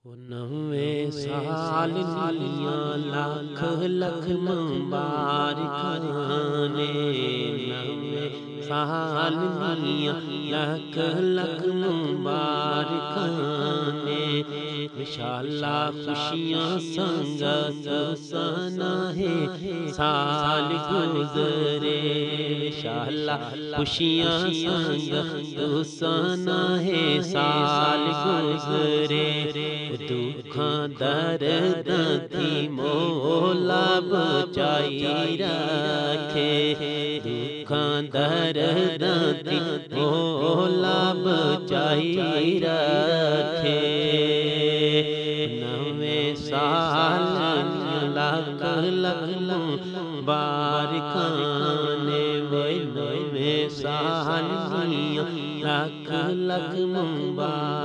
نوے سال نیاں لاکھ لکھ مبارکانے نوے سال نیاں لاکھ لکھ مبارکانے انشاءاللہ خوشیاں سنگ سنا ہے سال گزرے انشاءاللہ خوشیاں سنگ سنا ہے سال گزرے دکھاں درد تھی مولا بچائی رکھے دکھاں درد تھی مولا بچائی رکھے نوے سال لاکھ لکھ مبارکانے وے نوے سال لاکھ لکھ مبارکانے